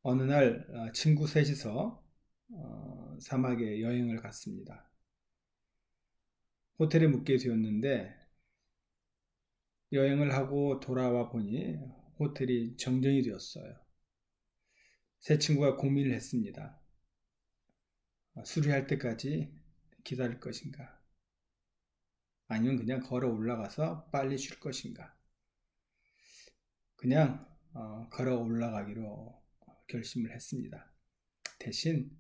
어느 날 친구 셋이서 사막에 여행을 갔습니다. 호텔에 묵게 되었는데 여행을 하고 돌아와 보니 호텔이 정전이 되었어요. 세 친구가 고민을 했습니다. 수리할 때까지 기다릴 것인가? 아니면 그냥 걸어 올라가서 빨리 쉴 것인가? 그냥 걸어 올라가기로 결심을 했습니다. 대신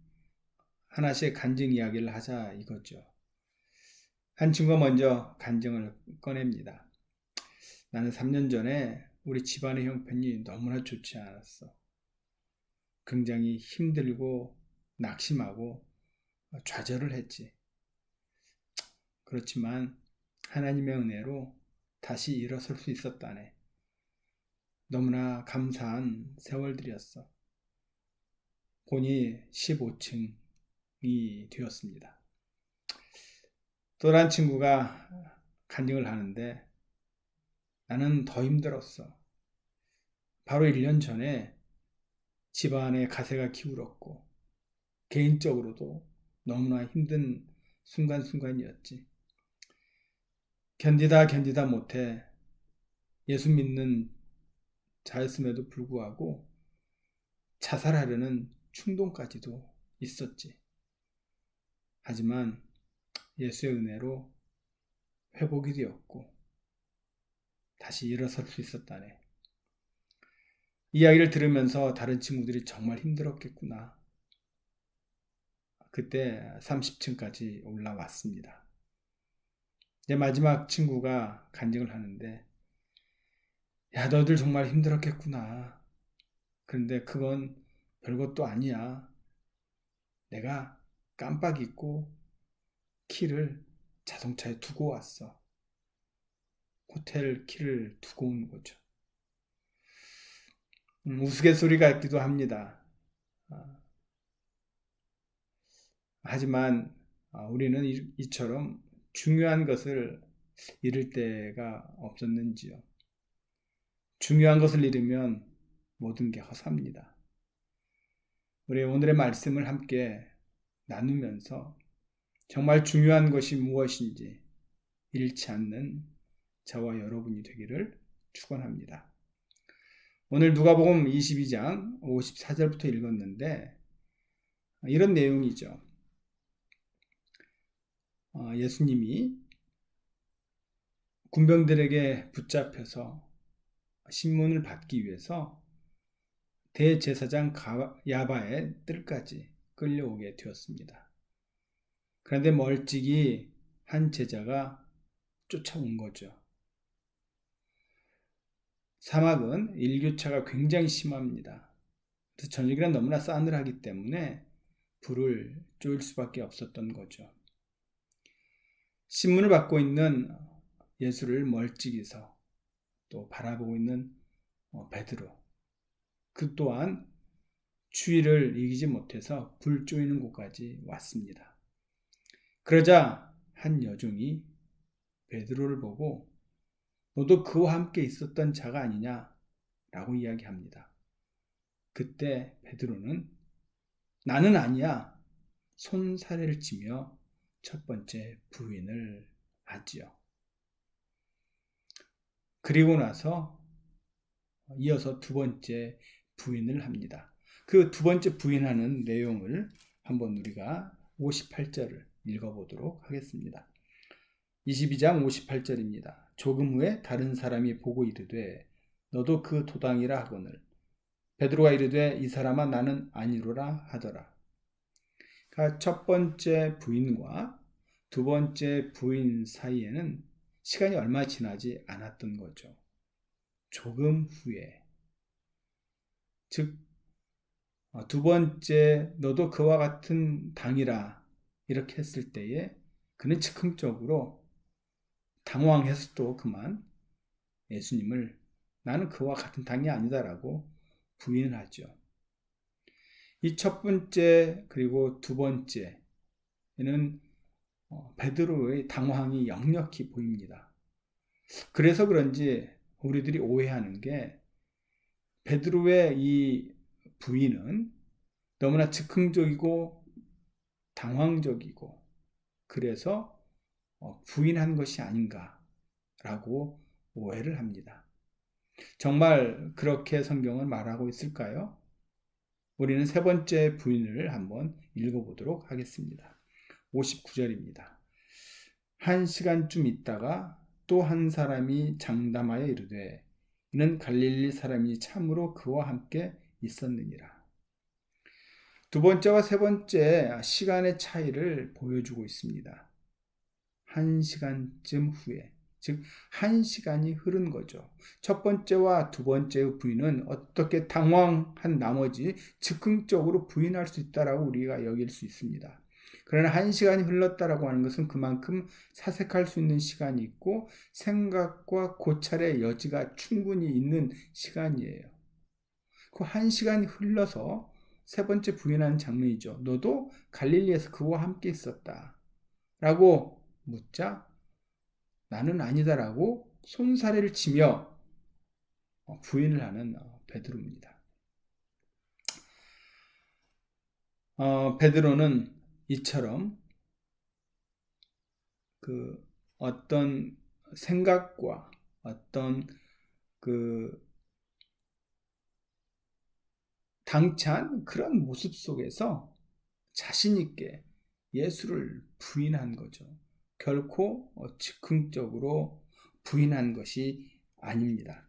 하나씩 간증 이야기를 하자 이거죠. 한 친구가 먼저 간증을 꺼냅니다. 나는 3년 전에 우리 집안의 형편이 너무나 좋지 않았어. 굉장히 힘들고 낙심하고 좌절을 했지. 그렇지만 하나님의 은혜로 다시 일어설 수 있었다네. 너무나 감사한 세월들이었어. 본이 15층이 되었습니다. 또 다른 친구가 간증을 하는데 나는 더 힘들었어. 바로 1년 전에 집안의 가세가 기울었고 개인적으로도 너무나 힘든 순간순간이었지. 견디다 못해 예수 믿는 자였음에도 불구하고 자살하려는 충동까지도 있었지. 하지만 예수의 은혜로 회복이 되었고 다시 일어설 수 있었다네. 이야기를 들으면서 다른 친구들이 정말 힘들었겠구나. 그때 30층까지 올라왔습니다. 이제 마지막 친구가 간증을 하는데 야, 너들 정말 힘들었겠구나. 그런데 그건 별것도 아니야. 내가 깜빡 잊고 키를 자동차에 두고 왔어. 호텔 키를 두고 온 거죠. 우스갯소리 같기도 합니다. 하지만 우리는 이처럼 중요한 것을 잃을 때가 없었는지요. 중요한 것을 잃으면 모든 게 허사입니다. 우리 오늘의 말씀을 함께 나누면서 정말 중요한 것이 무엇인지 잃지 않는 저와 여러분이 되기를 축원합니다. 오늘 누가복음 22장 54절부터 읽었는데 이런 내용이죠. 예수님이 군병들에게 붙잡혀서 신문을 받기 위해서 대제사장 야바의 뜰까지 끌려오게 되었습니다. 그런데 멀찍이 한 제자가 쫓아온 거죠. 사막은 일교차가 굉장히 심합니다. 그래서 저녁이란 너무나 싸늘하기 때문에 불을 쪼일 수밖에 없었던 거죠. 신문을 받고 있는 예수를 멀찍이서 또 바라보고 있는 베드로, 그 또한 추위를 이기지 못해서 불 쪼이는 곳까지 왔습니다. 그러자 한 여종이 베드로를 보고 너도 그와 함께 있었던 자가 아니냐 라고 이야기합니다. 그때 베드로는 나는 아니야 손사래를 치며 첫 번째 부인을 하지요. 그리고 나서 이어서 두 번째 부인을 합니다. 그 두 번째 부인하는 내용을 한번 우리가 58절을 읽어보도록 하겠습니다. 22장 58절입니다. 조금 후에 다른 사람이 보고 이르되 너도 그 도당이라 하거늘 베드로가 이르되 이 사람아 나는 아니로라 하더라. 그러니까 첫 번째 부인과 두 번째 부인 사이에는 시간이 얼마 지나지 않았던 거죠. 조금 후에, 즉 두 번째 너도 그와 같은 당이라 이렇게 했을 때에 그는 즉흥적으로 당황해서 또 그만 예수님을 나는 그와 같은 당이 아니다라고 부인을 하죠. 이 첫 번째 그리고 두 번째는 베드로의 당황이 역력히 보입니다. 그래서 그런지 우리들이 오해하는 게 베드로의 이 부인은 너무나 즉흥적이고 당황적이고 그래서 부인한 것이 아닌가라고 오해를 합니다. 정말 그렇게 성경은 말하고 있을까요? 우리는 세 번째 부인을 한번 읽어보도록 하겠습니다. 59절입니다. 한 시간쯤 있다가 또 한 사람이 장담하여 이르되 이는 갈릴리 사람이 참으로 그와 함께 있었느니라. 두 번째와 세 번째 시간의 차이를 보여주고 있습니다. 한 시간쯤 후에, 즉 한 시간이 흐른 거죠. 첫 번째와 두 번째의 부인은 어떻게 당황한 나머지 즉흥적으로 부인할 수 있다라고 우리가 여길 수 있습니다. 그러나 한 시간이 흘렀다라고 하는 것은 그만큼 사색할 수 있는 시간이 있고 생각과 고찰의 여지가 충분히 있는 시간이에요. 그 한 시간이 흘러서 세 번째 부인하는 장면이죠. 너도 갈릴리에서 그와 함께 있었다 라고 묻자 나는 아니다라고 손사래를 치며 부인을 하는 베드로입니다. 베드로는 이처럼 그 어떤 생각과 어떤 그 당찬 그런 모습 속에서 자신 있게 예수를 부인한 거죠. 결코 즉흥적으로 부인한 것이 아닙니다.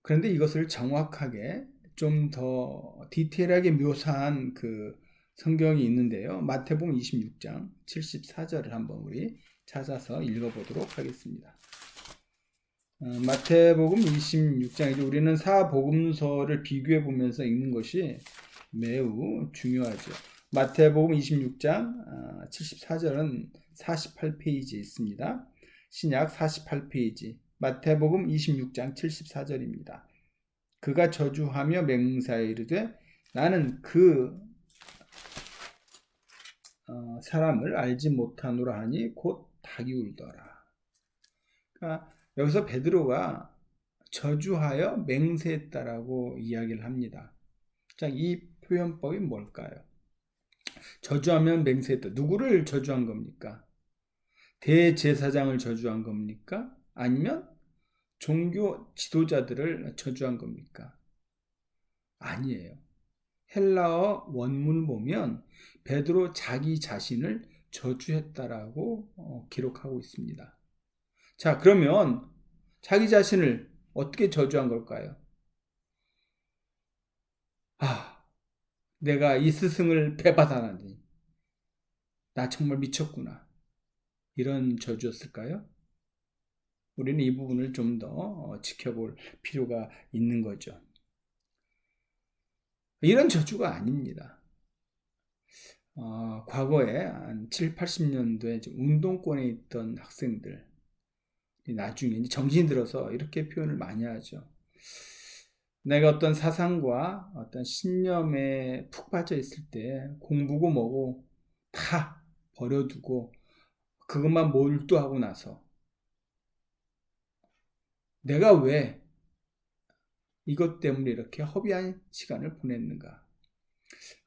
그런데 이것을 정확하게 좀 더 디테일하게 묘사한 그 성경이 있는데요. 마태복음 26장 74절을 한번 우리 찾아서 읽어보도록 하겠습니다. 마태복음 26장이죠. 우리는 사복음서를 비교해 보면서 읽는 것이 매우 중요하죠. 마태복음 26장 74절은 48페이지에 있습니다. 신약 48페이지 마태복음 26장 74절입니다. 그가 저주하며 맹세하여 이르되 나는 그 사람을 알지 못하노라 하니 곧 닭이 울더라. 그러니까 여기서 베드로가 저주하여 맹세했다라고 이야기를 합니다. 자, 이 표현법이 뭘까요? 저주하면 맹세했다. 누구를 저주한 겁니까? 대제사장을 저주한 겁니까? 아니면 종교 지도자들을 저주한 겁니까? 아니에요. 헬라어 원문을 보면 베드로 자기 자신을 저주했다라고 기록하고 있습니다. 자, 그러면 자기 자신을 어떻게 저주한 걸까요? 내가 이 스승을 배반하다니. 나 정말 미쳤구나. 이런 저주였을까요? 우리는 이 부분을 좀 더 지켜볼 필요가 있는 거죠. 이런 저주가 아닙니다. 과거에 한 7, 80년도에 운동권에 있던 학생들, 나중에 정신이 들어서 이렇게 표현을 많이 하죠. 내가 어떤 사상과 어떤 신념에 푹 빠져 있을 때 공부고 뭐고 다 버려두고 그것만 몰두하고 나서 내가 왜 이것 때문에 이렇게 허비한 시간을 보냈는가,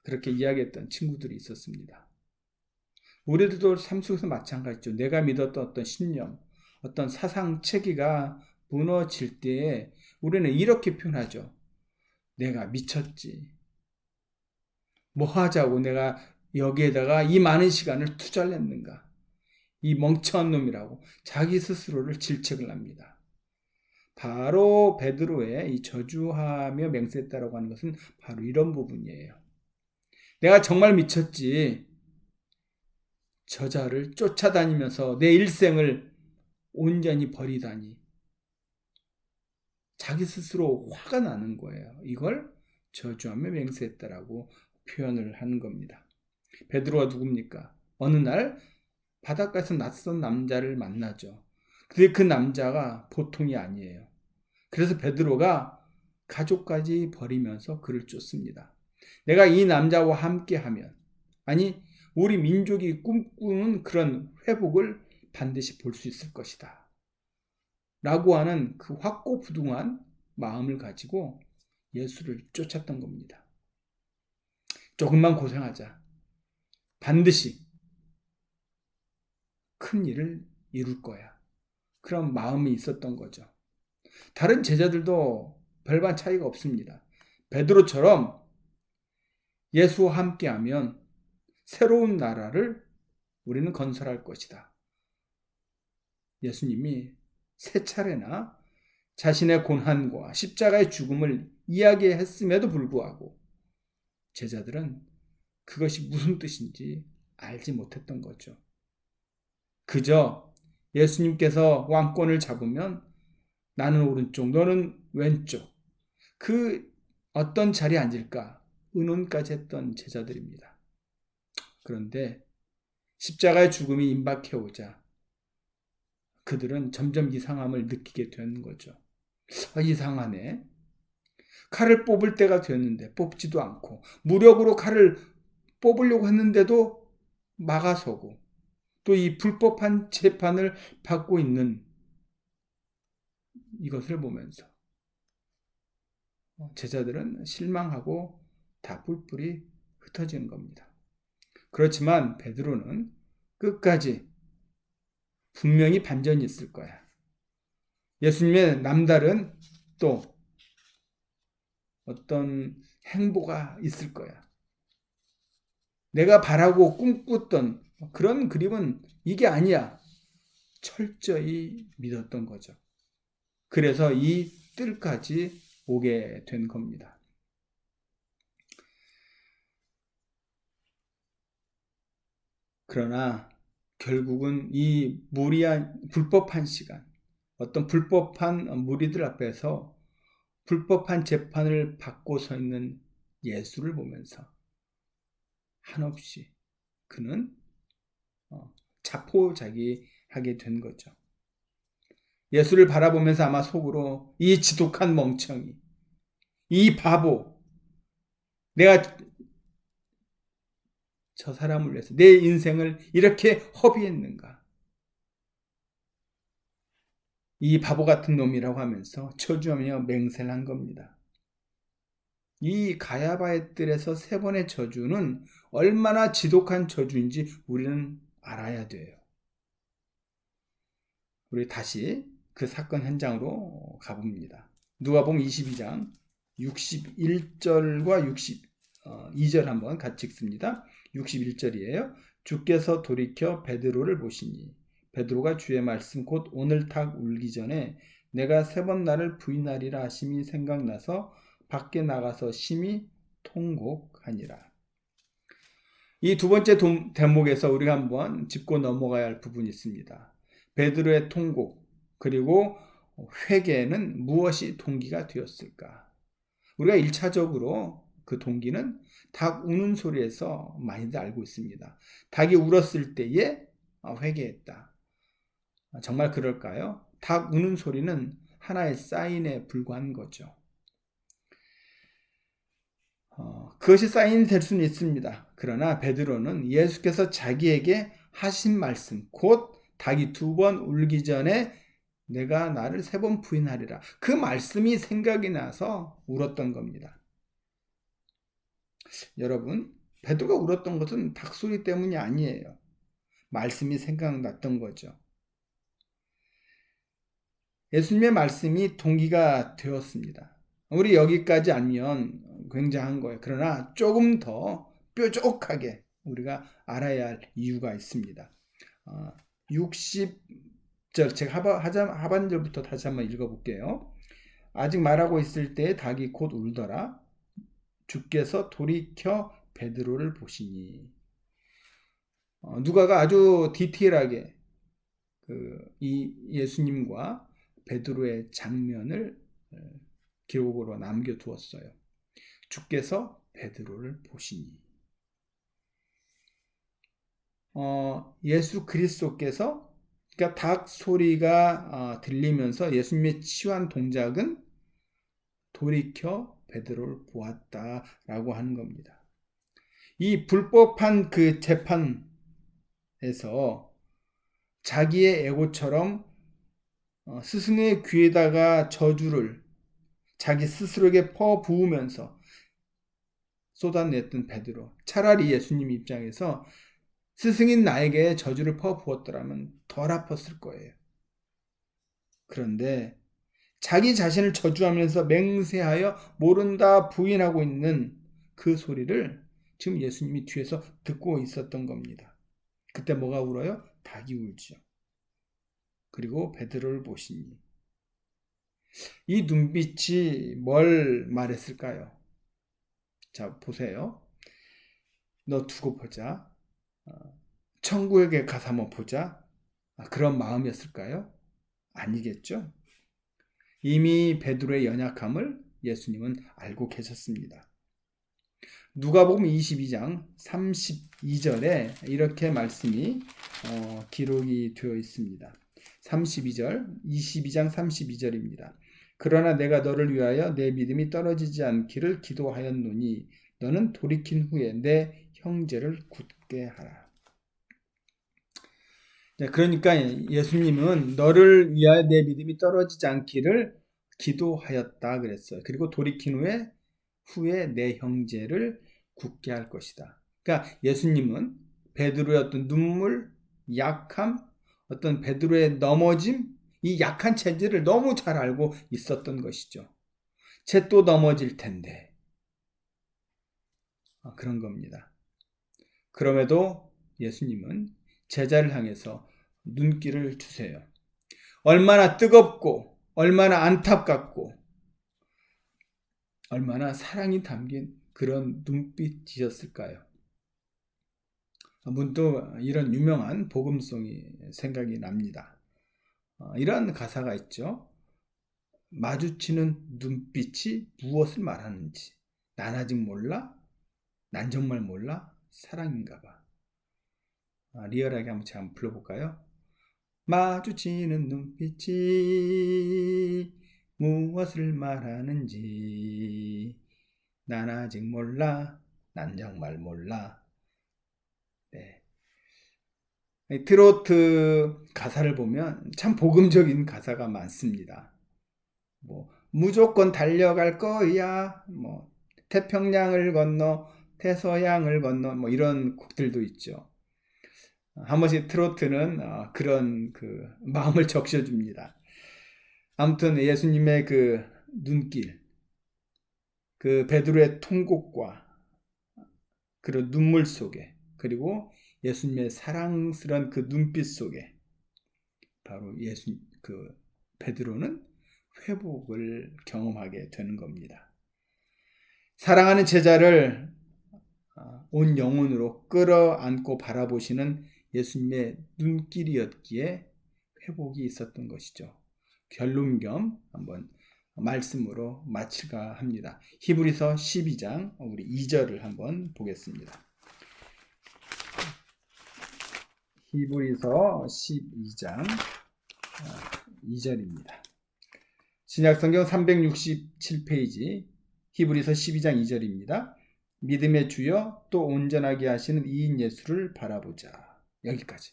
그렇게 이야기했던 친구들이 있었습니다. 우리들도 삶 속에서 마찬가지죠. 내가 믿었던 어떤 신념, 어떤 사상 체계가 무너질 때에 우리는 이렇게 표현하죠. 내가 미쳤지. 뭐 하자고 내가 여기에다가 이 많은 시간을 투자를 했는가. 이 멍청한 놈이라고 자기 스스로를 질책을 합니다. 바로 베드로의 이 저주하며 맹세했다라고 하는 것은 바로 이런 부분이에요. 내가 정말 미쳤지. 저자를 쫓아다니면서 내 일생을 온전히 버리다니. 자기 스스로 화가 나는 거예요. 이걸 저주하며 맹세했다라고 표현을 하는 겁니다. 베드로가 누굽니까? 어느 날 바닷가에서 낯선 남자를 만나죠. 근데 그 남자가 보통이 아니에요. 그래서 베드로가 가족까지 버리면서 그를 쫓습니다. 내가 이 남자와 함께하면, 아니 우리 민족이 꿈꾸는 그런 회복을 반드시 볼 수 있을 것이다 하는 그 확고부동한 마음을 가지고 예수를 쫓았던 겁니다. 조금만 고생하자. 반드시 큰 일을 이룰 거야. 그런 마음이 있었던 거죠. 다른 제자들도 별반 차이가 없습니다. 베드로처럼 예수와 함께하면 새로운 나라를 우리는 건설할 것이다. 예수님이 세 차례나 자신의 고난과 십자가의 죽음을 이야기했음에도 불구하고 제자들은 그것이 무슨 뜻인지 알지 못했던 거죠. 그저 예수님께서 왕권을 잡으면 나는 오른쪽, 너는 왼쪽, 그 어떤 자리에 앉을까 의논까지 했던 제자들입니다. 그런데 십자가의 죽음이 임박해오자 그들은 점점 이상함을 느끼게 된 거죠. 이상하네. 칼을 뽑을 때가 되었는데 뽑지도 않고, 무력으로 칼을 뽑으려고 했는데도 막아서고, 또 이 불법한 재판을 받고 있는 이것을 보면서 제자들은 실망하고 다 뿔뿔이 흩어지는 겁니다. 그렇지만 베드로는 끝까지 분명히 반전이 있을 거야. 예수님의 남다른 또 어떤 행보가 있을 거야. 내가 바라고 꿈꿨던 그런 그림은 이게 아니야. 철저히 믿었던 거죠. 그래서 이 뜰까지 오게 된 겁니다. 그러나 결국은 이 무리한 불법한 시간, 어떤 불법한 무리들 앞에서 불법한 재판을 받고 서 있는 예수를 보면서 한없이 그는 자포자기하게 된 거죠. 예수를 바라보면서 아마 속으로 이 지독한 멍청이, 이 바보, 내가 저 사람을 위해서 내 인생을 이렇게 허비했는가? 이 바보 같은 놈이라고 하면서 저주하며 맹세를 한 겁니다. 이 가야바의 뜰에서 3번의 저주는 얼마나 지독한 저주인지 우리는 알아야 돼요. 우리 다시 그 사건 현장으로 가봅니다. 누가복음 22장 61절과 62절 한번 같이 읽습니다. 61절이에요. 주께서 돌이켜 베드로를 보시니 베드로가 주의 말씀 곧 오늘 닭 울기 전에 내가 3번 나를 부인하리라 하심이 생각나서 밖에 나가서 심히 통곡하니라. 이 두 번째 대목에서 우리가 한번 짚고 넘어가야 할 부분이 있습니다. 베드로의 통곡 그리고 회개는 무엇이 동기가 되었을까? 우리가 1차적으로 그 동기는 닭 우는 소리에서 많이들 알고 있습니다. 닭이 울었을 때에 회개했다. 정말 그럴까요? 닭 우는 소리는 하나의 사인에 불과한 거죠. 그것이 사인이 될 수는 있습니다. 그러나 베드로는 예수께서 자기에게 하신 말씀, 곧 닭이 2번 울기 전에 내가 나를 3번 부인하리라. 그 말씀이 생각이 나서 울었던 겁니다. 여러분, 베드로가 울었던 것은 닭소리 때문이 아니에요. 말씀이 생각났던 거죠. 예수님의 말씀이 동기가 되었습니다. 우리 여기까지 알면 굉장한 거예요. 그러나 조금 더 뾰족하게 우리가 알아야 할 이유가 있습니다. 60절, 제가 하반절부터 다시 한번 읽어볼게요. 아직 말하고 있을 때 닭이 곧 울더라. 주께서 돌이켜 베드로를 보시니. 누가가 아주 디테일하게 이 예수님과 베드로의 장면을 기록으로 남겨두었어요. 주께서 베드로를 보시니. 예수 그리스도께서, 그러니까 닭 소리가 들리면서 예수님의 치유한 동작은 돌이켜 베드로를 보았다라고 하는 겁니다. 이 불법한 그 재판에서 자기의 에고처럼 스승의 귀에다가 저주를 자기 스스로에게 퍼부으면서 쏟아냈던 베드로. 차라리 예수님 입장에서 스승인 나에게 저주를 퍼부었더라면 덜 아팠을 거예요. 그런데 자기 자신을 저주하면서 맹세하여 모른다 부인하고 있는 그 소리를 지금 예수님이 뒤에서 듣고 있었던 겁니다. 그때 뭐가 울어요? 닭이 울죠. 그리고 베드로를 보시니 이 눈빛이 뭘 말했을까요? 자, 보세요. 너 두고 보자. 천국에 가서 한번 보자. 그런 마음이었을까요? 아니겠죠? 이미 베드로의 연약함을 예수님은 알고 계셨습니다. 누가복음 22장 32절에 이렇게 말씀이 기록이 되어 있습니다. 22장 32절입니다. 그러나 내가 너를 위하여 내 믿음이 떨어지지 않기를 기도하였노니 너는 돌이킨 후에 내 형제를 굳게 하라. 그러니까 예수님은 너를 위하여 내 믿음이 떨어지지 않기를 기도하였다 그랬어요. 그리고 돌이킨 후에 내 형제를 굳게 할 것이다. 그러니까 예수님은 베드로의 어떤 눈물, 약함, 어떤 베드로의 넘어짐, 이 약한 체질을 너무 잘 알고 있었던 것이죠. 쟤 또 넘어질 텐데. 그런 겁니다. 그럼에도 예수님은 제자를 향해서 눈길을 주세요. 얼마나 뜨겁고 얼마나 안타깝고 얼마나 사랑이 담긴 그런 눈빛이었을까요? 문득 이런 유명한 복음송이 생각이 납니다. 이런 가사가 있죠. 마주치는 눈빛이 무엇을 말하는지 난 아직 몰라? 난 정말 몰라? 사랑인가 봐. 리얼하게 한번 제가 불러볼까요? 마주치는 눈빛이 무엇을 말하는지 난 아직 몰라. 난 정말 몰라. 네. 트로트 가사를 보면 참 복음적인 가사가 많습니다. 무조건 달려갈 거야. 태평양을 건너 태서양을 건너 이런 곡들도 있죠. 한 번씩 트로트는 그런 그 마음을 적셔줍니다. 아무튼 예수님의 그 눈길, 그 베드로의 통곡과 그런 눈물 속에, 그리고 예수님의 사랑스러운 그 눈빛 속에 바로 그 베드로는 회복을 경험하게 되는 겁니다. 사랑하는 제자를 온 영혼으로 끌어안고 바라보시는 예수님의 눈길이었기에 회복이 있었던 것이죠. 결론 겸 한번 말씀으로 마칠까 합니다. 히브리서 12장 우리 2절을 한번 보겠습니다. 히브리서 12장 2절입니다. 신약성경 367페이지 히브리서 12장 2절입니다. 믿음의 주여 또 온전하게 하시는 이인 예수를 바라보자. 여기까지.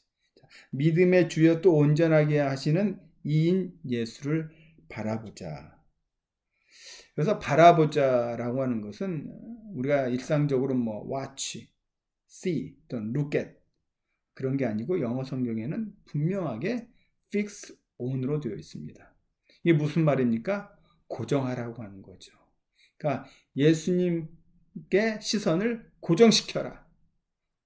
믿음의 주여 또 온전하게 하시는 이인 예수를 바라보자. 그래서 바라보자라고 하는 것은 우리가 일상적으로 watch, see 또는 look at 그런 게 아니고 영어 성경에는 분명하게 fix on으로 되어 있습니다. 이게 무슨 말입니까? 고정하라고 하는 거죠. 그러니까 예수님께 시선을 고정시켜라.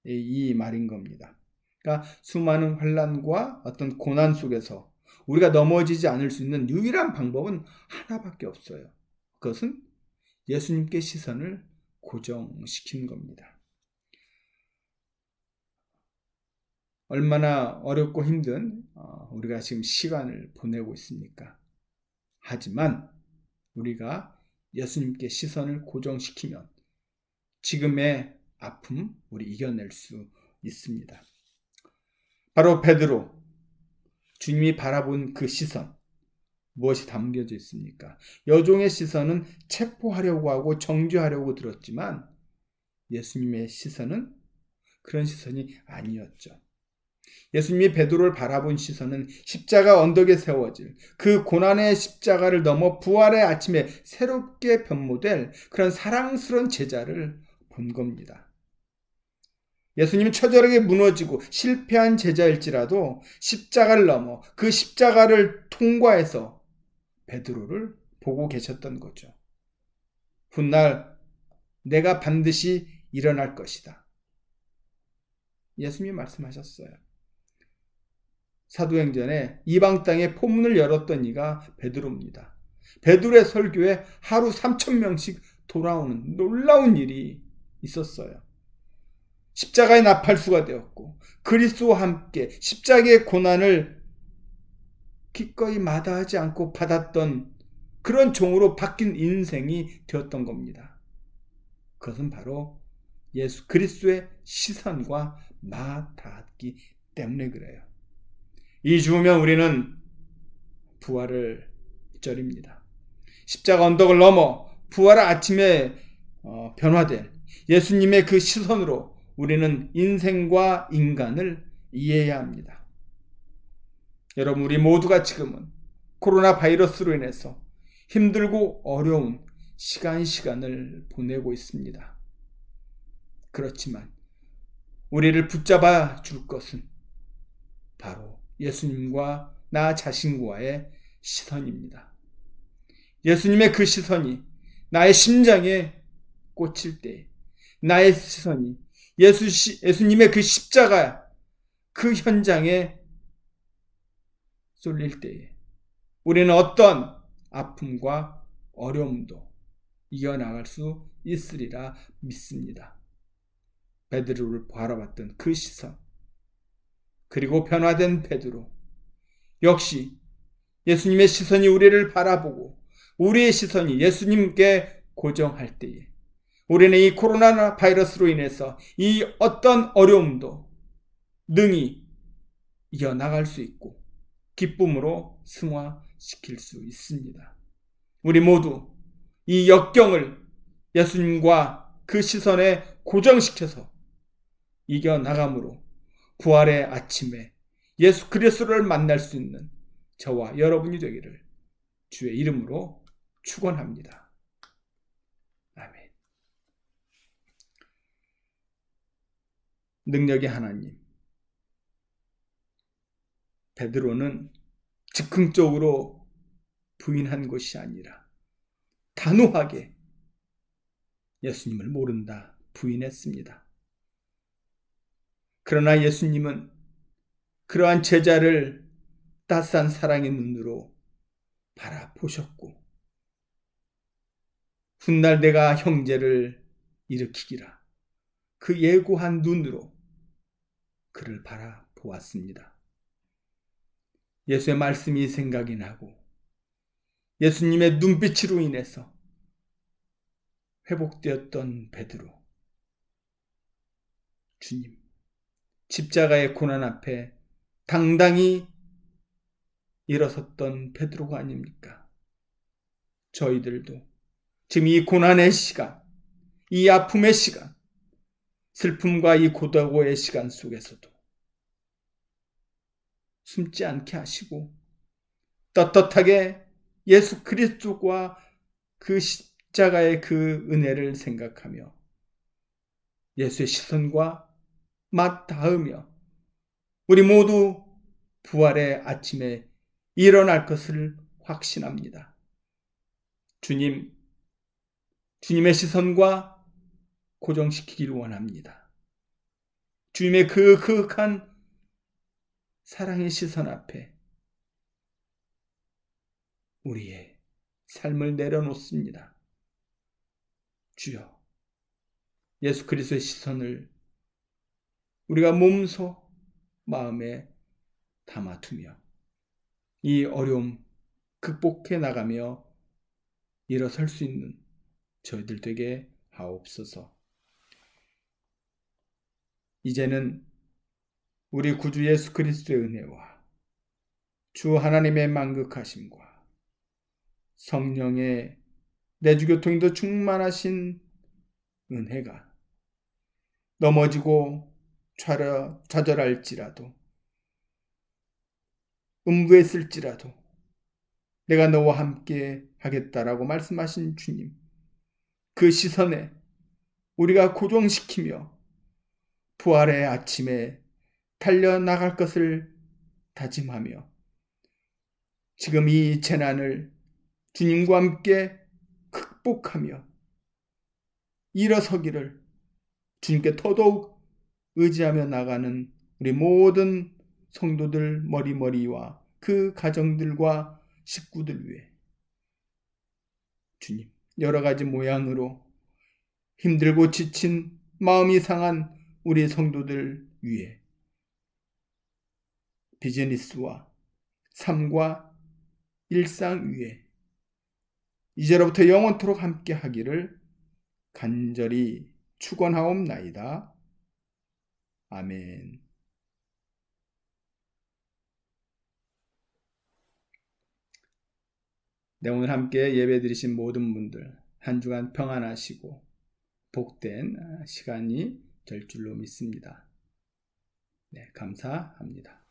이 말인 겁니다. 그러니까 수많은 환난과 어떤 고난 속에서 우리가 넘어지지 않을 수 있는 유일한 방법은 하나밖에 없어요. 그것은 예수님께 시선을 고정시키는 겁니다. 얼마나 어렵고 힘든 우리가 지금 시간을 보내고 있습니까? 하지만 우리가 예수님께 시선을 고정시키면 지금의 아픔 우리 이겨낼 수 있습니다. 바로 베드로, 주님이 바라본 그 시선 무엇이 담겨져 있습니까? 여종의 시선은 체포하려고 하고 정죄하려고 들었지만 예수님의 시선은 그런 시선이 아니었죠. 예수님이 베드로를 바라본 시선은 십자가 언덕에 세워질 그 고난의 십자가를 넘어 부활의 아침에 새롭게 변모될 그런 사랑스러운 제자를 본 겁니다. 예수님은 처절하게 무너지고 실패한 제자일지라도 십자가를 넘어 그 십자가를 통과해서 베드로를 보고 계셨던 거죠. 훗날 내가 반드시 일어날 것이다. 예수님이 말씀하셨어요. 사도행전에 이방 땅에 포문을 열었던 이가 베드로입니다. 베드로의 설교에 하루 3,000명씩 돌아오는 놀라운 일이 있었어요. 십자가의 나팔수가 되었고 그리스도와 함께 십자가의 고난을 기꺼이 마다하지 않고 받았던 그런 종으로 바뀐 인생이 되었던 겁니다. 그것은 바로 예수 그리스도의 시선과 맞닿았기 때문에 그래요. 이 주면 우리는 부활을 쩔입니다. 십자가 언덕을 넘어 부활의 아침에 변화된 예수님의 그 시선으로 우리는 인생과 인간을 이해해야 합니다. 여러분, 우리 모두가 지금은 코로나 바이러스로 인해서 힘들고 어려운 시간을 보내고 있습니다. 그렇지만 우리를 붙잡아 줄 것은 바로 예수님과 나 자신과의 시선입니다. 예수님의 그 시선이 나의 심장에 꽂힐 때, 나의 시선이 예수님의 그 십자가 그 현장에 쏠릴 때에 우리는 어떤 아픔과 어려움도 이겨나갈 수 있으리라 믿습니다. 베드로를 바라봤던 그 시선, 그리고 변화된 베드로 역시 예수님의 시선이 우리를 바라보고 우리의 시선이 예수님께 고정할 때에 우리는 이 코로나 바이러스로 인해서 이 어떤 어려움도 능히 이겨나갈 수 있고 기쁨으로 승화시킬 수 있습니다. 우리 모두 이 역경을 예수님과 그 시선에 고정시켜서 이겨나감으로 부활의 아침에 예수 그리스도를 만날 수 있는 저와 여러분이 되기를 주의 이름으로 축원합니다. 아멘. 능력의 하나님, 베드로는 즉흥적으로 부인한 것이 아니라 단호하게 예수님을 모른다 부인했습니다. 그러나 예수님은 그러한 제자를 따스한 사랑의 눈으로 바라보셨고 훗날 내가 형제를 일으키기라 그 예고한 눈으로 그를 바라보았습니다. 예수의 말씀이 생각이 나고 예수님의 눈빛으로 인해서 회복되었던 베드로, 주님, 십자가의 고난 앞에 당당히 일어섰던 베드로가 아닙니까? 저희들도 지금 이 고난의 시간, 이 아픔의 시간, 슬픔과 이 고독의 시간 속에서도 숨지 않게 하시고 떳떳하게 예수 그리스도와 그 십자가의 그 은혜를 생각하며 예수의 시선과 맞닿으며 우리 모두 부활의 아침에 일어날 것을 확신합니다. 주님의 시선과 고정시키기를 원합니다. 주님의 그 극한 사랑의 시선 앞에 우리의 삶을 내려놓습니다. 주여, 예수 그리스도의 시선을 우리가 몸소 마음에 담아두며 이 어려움 극복해 나가며 일어설 수 있는 저희들 되게 하옵소서. 이제는 우리 구주 예수 그리스도의 은혜와 주 하나님의 만극하심과 성령의 내주교통인도 충만하신 은혜가 넘어지고 좌절할지라도 음부했을지라도 내가 너와 함께 하겠다라고 말씀하신 주님, 그 시선에 우리가 고정시키며 부활의 아침에 달려나갈 것을 다짐하며 지금 이 재난을 주님과 함께 극복하며 일어서기를 주님께 더더욱 의지하며 나가는 우리 모든 성도들 머리머리와 그 가정들과 식구들 위해 주님, 여러 가지 모양으로 힘들고 지친 마음이 상한 우리 성도들 위해 비즈니스와 삶과 일상 위에 이제로부터 영원토록 함께 하기를 간절히 축원하옵나이다. 아멘. 네, 오늘 함께 예배드리신 모든 분들 한 주간 평안하시고 복된 시간이 될 줄로 믿습니다. 네, 감사합니다.